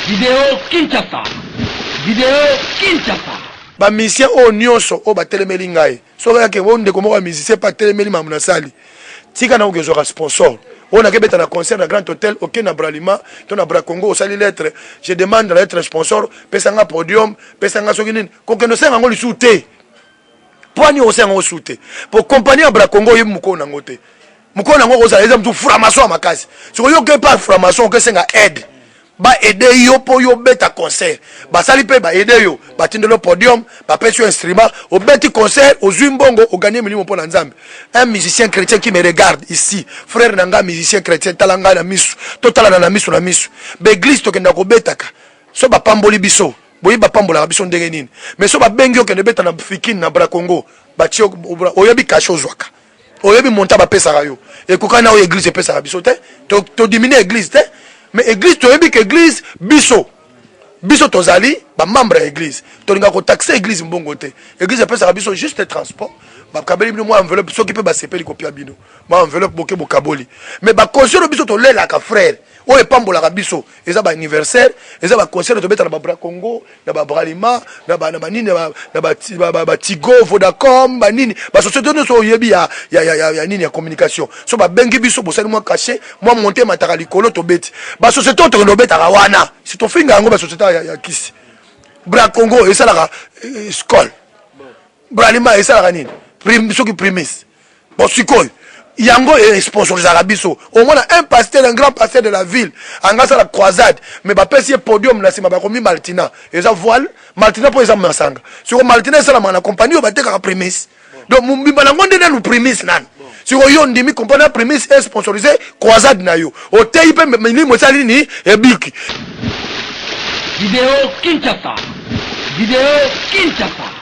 Vidéo Kinshasa. Vidéo Kinshasa. Ba musicien o nyonso o ba telemeli ngai. So ya ke wonde ko mo musicien pas telemeli mamuna sali. Tika na ugezo sponsor. On a fait un concert dans Grand Hôtel, ok, na Bralima, ton na Bra Congo, au sali lettre. Je demande à l'être sponsor, pesanga podium, pesanga soginin, qu'on ne sait pas souté. Poignet au sein au souté. Pour compagnie à Bra Congo, il mouko na ngote. Mouko na ngote, ça exemple tout framason à ma case. Si vous avez pas framason, que c'est un aide. Ba aider yo po yo beta concert. Ba sali pe ba aider yo. Ba tinde le podium, ba pèse instrument, au beti concert, au zumbongo, au gagner minimum pour l'ensemble. Un musicien chrétien qui me regarde ici, frère nanga musicien chrétien talanga na misu, total na misu na misu. Ba église to kenda ko betaka. So ba pamboli biso. Boyi ba pambola biso ndenge nini. Mais so ba bengi yo kende beta na fikine na Bra Congo. Ba tio oyebi kasho zwaka. Oyebi monta ba pesa rayo. Et kokana o église pesa biso te. To diminuer église te. Mais église, tu as vu que l'église, biso tozali, ba membre de l'église. Tu as taxé l'église mbongote. L'église peut faire biso juste transport. Ba kabeli moi enveloppe, ceux qui peut ba sepeli copia bino. Moi enveloppe boké bokaboli. Mais ba concert biso to lela ka frère. O e pambola ka biso. Eza ba anniversaire, eza ba concert to beta na ba Bra Congo, na ba Bralima, na ba nini na ba Tigo, Vodacom, ba nini. Ba société no so yebi ya nini ya communication. So ba bengi biso bo sali moi caché, moi monter mataka likolo to beti. Ba société to no beta wana. Si to finga ngo ba société ya kisi. Bra Congo et ça la skol. Bralima et ça la nini. Ceux qui primis. Bon sikoy. Yango est sponsorisé à Rabiso. Au moins un pasteur, un grand pasteur de la ville. En gros, la croisade. Mais bah pèse podium là, c'est ma commis Maltina. Et ça voile, Maltina pour les hommes ensemble. Sur Maltina, c'est la man accompagné au bâté qu'à prémisse. Donc, mon bibalangon de nous prémisse nan. Sur yon demi compagnie prémisse est sponsorisé croisade na yo. Au TIP meni mosalini et biki. Vidéo Kinshasa. Vidéo Kinshasa.